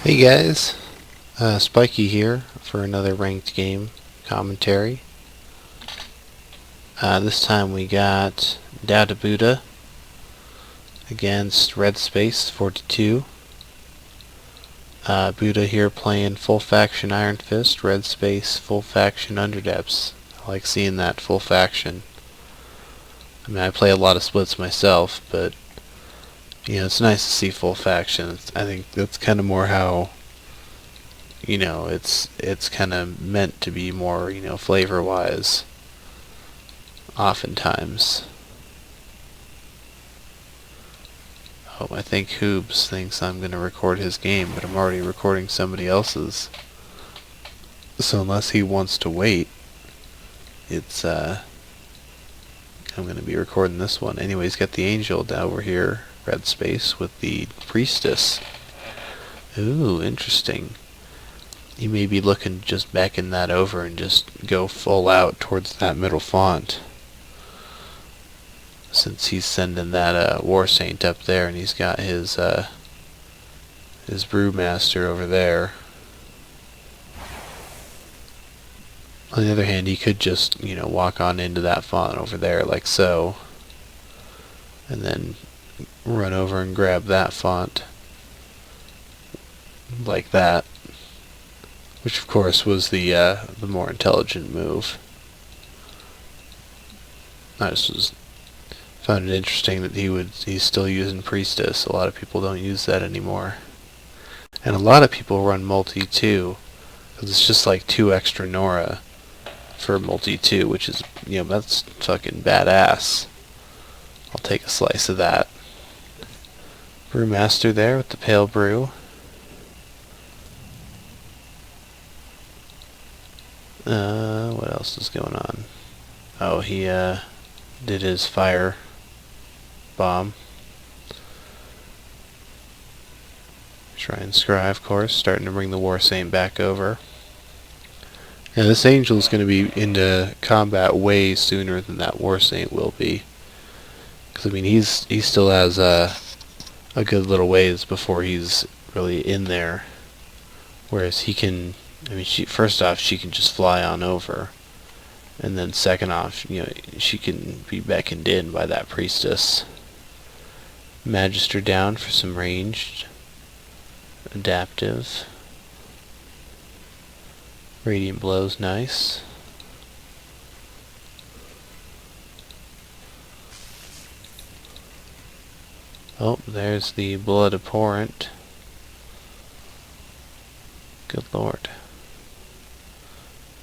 Hey guys, SPiEkY here for another ranked game commentary. This time we got doubtofbuddha against redspace42. Buddha here playing full faction Iron Fist, redspace full faction Underdepths. I like seeing that full faction. I mean, I play a lot of splits myself, but you know, it's nice to see full faction. I think that's kind of more how, you know, it's kind of meant to be more, you know, flavor-wise, oftentimes. Oh, I think Hoobs thinks I'm going to record his game, but I'm already recording somebody else's. So unless he wants to wait, it's, I'm going to be recording this one. Anyway, he's got the angel down over here, red space, with the priestess. Ooh, interesting. He may be looking to just beckon that over and just go full out towards that middle font, since he's sending that war saint up there, and he's got his brewmaster over there. On the other hand, he could just, you know, walk on into that font over there like so, and then run over and grab that font like that, which of course was the more intelligent move. I just found it interesting that he's still using priestess. A lot of people don't use that anymore, and a lot of people run multi too, because it's just like 2 extra Nora for multi 2, which is, you know, that's fucking badass. I'll take a slice of that. Brewmaster there with the pale brew. What else is going on? Oh, he did his fire bomb. Shrine Scry, of course, starting to bring the war saint back over. Yeah, this angel is going to be into combat way sooner than that war saint will be. Because I mean, he still has a good little ways before he's really in there. Whereas he can, I mean, first off, she can just fly on over, and then second off, you know, she can be beckoned in by that priestess. Magister down for some ranged, adaptive. Radiant blows, nice. Oh, there's the blood abhorrent. Good lord.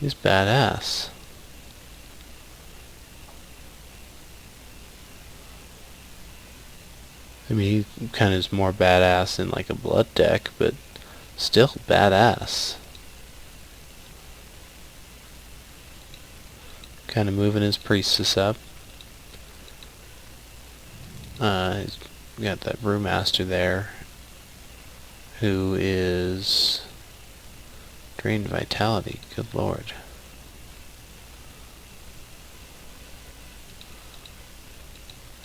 He's badass. I mean, he kind of is more badass in like a blood deck, but still badass. Kind of moving his priestess up. He's got that brewmaster there, who is drained vitality. Good lord.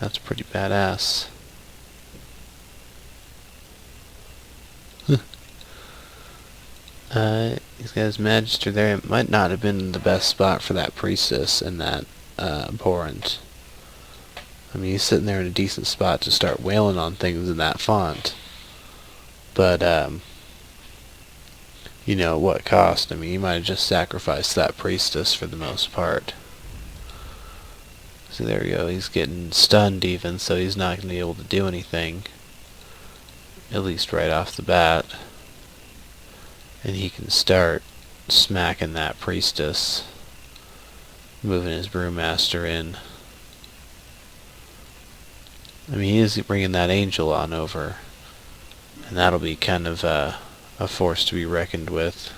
That's pretty badass. He's got his magister there. It might not have been the best spot for that priestess and that abhorrent. I mean, he's sitting there in a decent spot to start wailing on things in that font. But, you know, at what cost? I mean, he might have just sacrificed that priestess for the most part. So there we go. He's getting stunned even, so he's not going to be able to do anything. At least right off the bat. And he can start smacking that priestess, moving his brewmaster in. I mean, he is bringing that angel on over, and that'll be kind of a force to be reckoned with.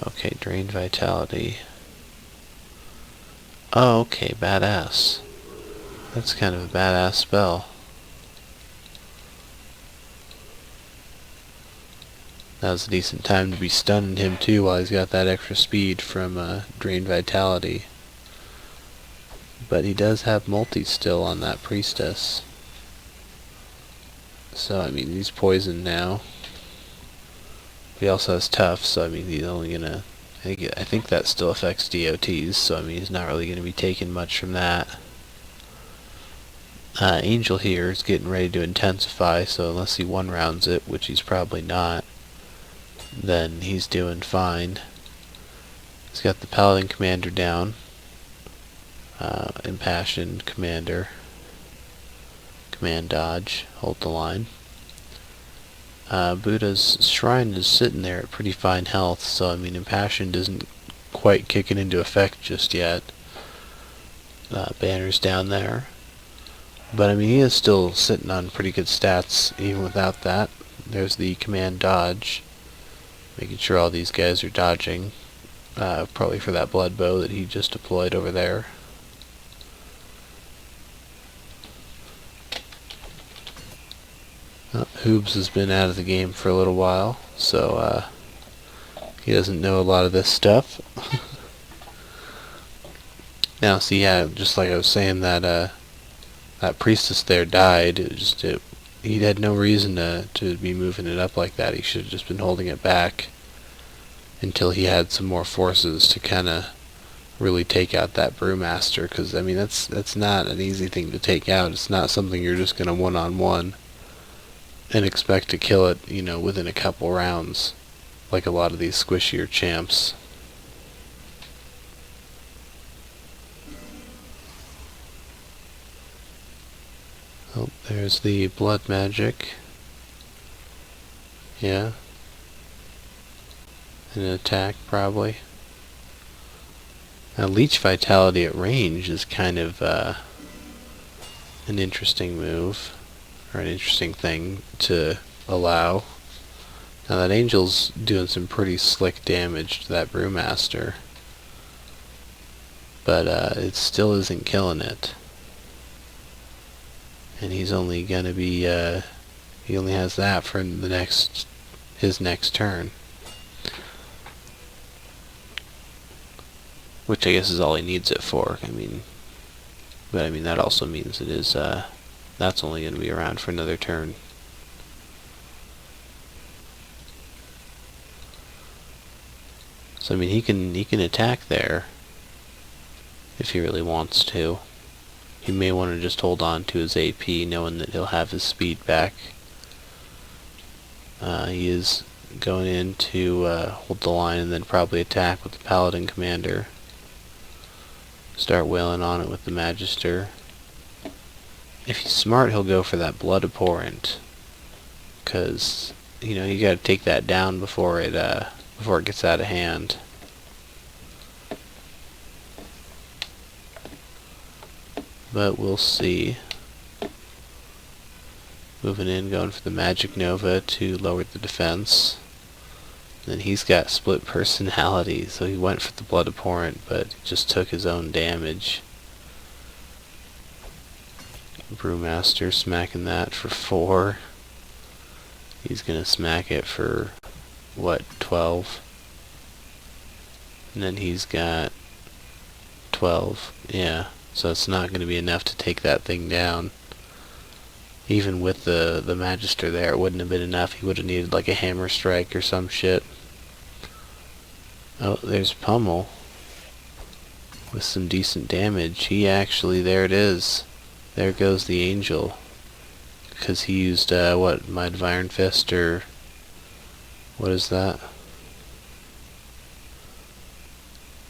Okay, drained vitality. Oh, okay, badass. That's kind of a badass spell. That was a decent time to be stunning him too, while he's got that extra speed from drained vitality. But he does have multi still on that priestess. So, I mean, he's poisoned now. He also has tough, so I mean, he's only gonna... I think that still affects DOTs, so I mean, he's not really gonna be taking much from that. Angel here is getting ready to intensify, so unless he one-rounds it, which he's probably not, then he's doing fine. He's got the Paladin Commander down. Impassioned Commander. Command dodge. Hold the line. Buddha's Shrine is sitting there at pretty fine health, so I mean, Impassioned isn't quite kicking into effect just yet. Banner's down there. But I mean, he is still sitting on pretty good stats even without that. There's the command dodge, making sure all these guys are dodging, probably for that blood bow that he just deployed over there. Hoobs has been out of the game for a little while, so he doesn't know a lot of this stuff. Now, see, yeah, just like I was saying, that that priestess there died. He had no reason to be moving it up like that. He should have just been holding it back until he had some more forces to kind of really take out that brewmaster. Because I mean, that's not an easy thing to take out. It's not something you're just gonna one-on-one and expect to kill it, you know, within a couple rounds, like a lot of these squishier champs. Oh, there's the blood magic. Yeah. An attack, probably. Now, Leech Vitality at range is kind of an interesting move, or an interesting thing to allow. Now, that Angel's doing some pretty slick damage to that Brewmaster, but it still isn't killing it. And he's only gonna be, he only has that for his next turn. Which I guess is all he needs it for, I mean. But I mean, that also means it is, that's only gonna be around for another turn. So I mean, he can attack there, if he really wants to. He may want to just hold on to his AP, knowing that he'll have his speed back. He is going in to hold the line and then probably attack with the Paladin Commander. Start wailing on it with the Magister. If he's smart, he'll go for that Blood Abhorrent, because you know, you got to take that down before it gets out of hand. But we'll see. Moving in, going for the Magic Nova to lower the defense. Then he's got split personality, so he went for the Blood Abhorrent, but just took his own damage. Brewmaster smacking that for 4. He's gonna smack it for, what, 12? And then he's got 12, yeah. So it's not going to be enough to take that thing down. Even with the Magister there, it wouldn't have been enough. He would have needed like a hammer strike or some shit. Oh, there's Pummel with some decent damage. He actually, there it is. There goes the Angel. Because he used, what, Might of Iron Fist, or what is that?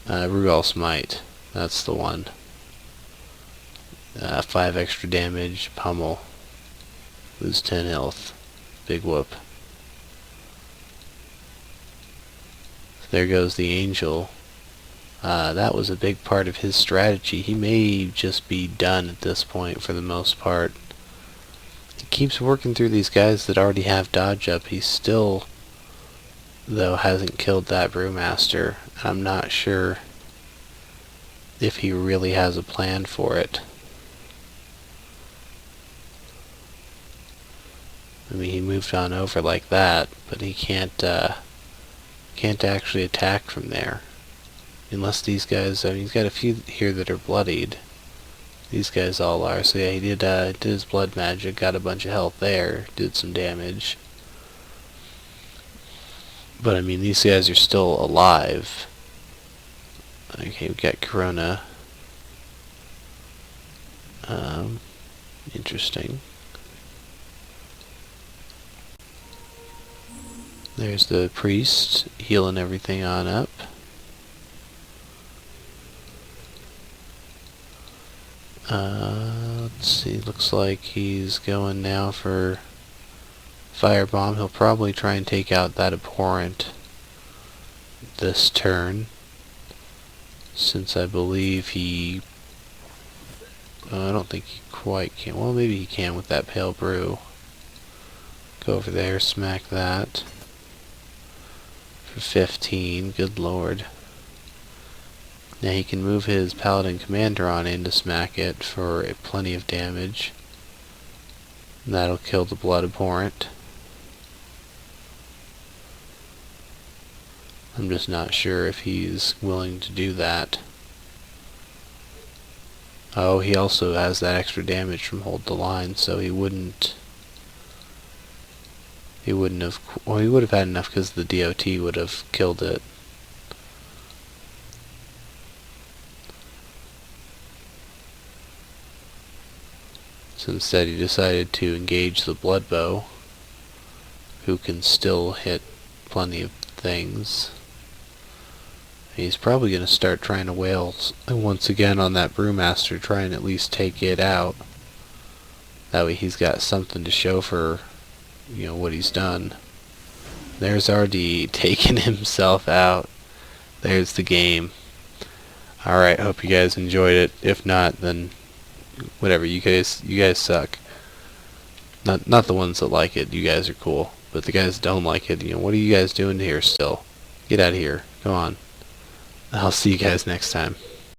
Rugal Smite. That's the one. 5 extra damage, Pummel. Lose 10 health. Big whoop. So there goes the Angel. That was a big part of his strategy. He may just be done at this point for the most part. He keeps working through these guys that already have dodge up. He still, though, hasn't killed that Brewmaster. I'm not sure if he really has a plan for it. I mean, he moved on over like that, but he can't actually attack from there. Unless these guys, I mean, he's got a few here that are bloodied. These guys all are. So yeah, he did his blood magic, got a bunch of health there, did some damage. But I mean, these guys are still alive. Okay, we got Corona. Interesting. There's the priest healing everything on up. Let's see, looks like he's going now for Firebomb. He'll probably try and take out that abhorrent this turn, since I believe he... I don't think he quite can. Well, maybe he can with that Pale Brew. Go over there, smack that. For 15, good lord. Now he can move his Paladin Commander on in to smack it for plenty of damage. And that'll kill the Blood Abhorrent. I'm just not sure if he's willing to do that. Oh, he also has that extra damage from Hold the Line, so he wouldn't have... Well, he would have had enough because the DOT would have killed it. So instead he decided to engage the Blood Bow, who can still hit plenty of things. He's probably going to start trying to wail once again on that Brewmaster, try and at least take it out. That way he's got something to show for, you know, what he's done. There's RD taking himself out. There's the game. Alright, hope you guys enjoyed it. If not, then whatever, you guys suck. Not the ones that like it, you guys are cool. But the guys that don't like it, you know, what are you guys doing here still? Get out of here. Go on. I'll see you guys next time.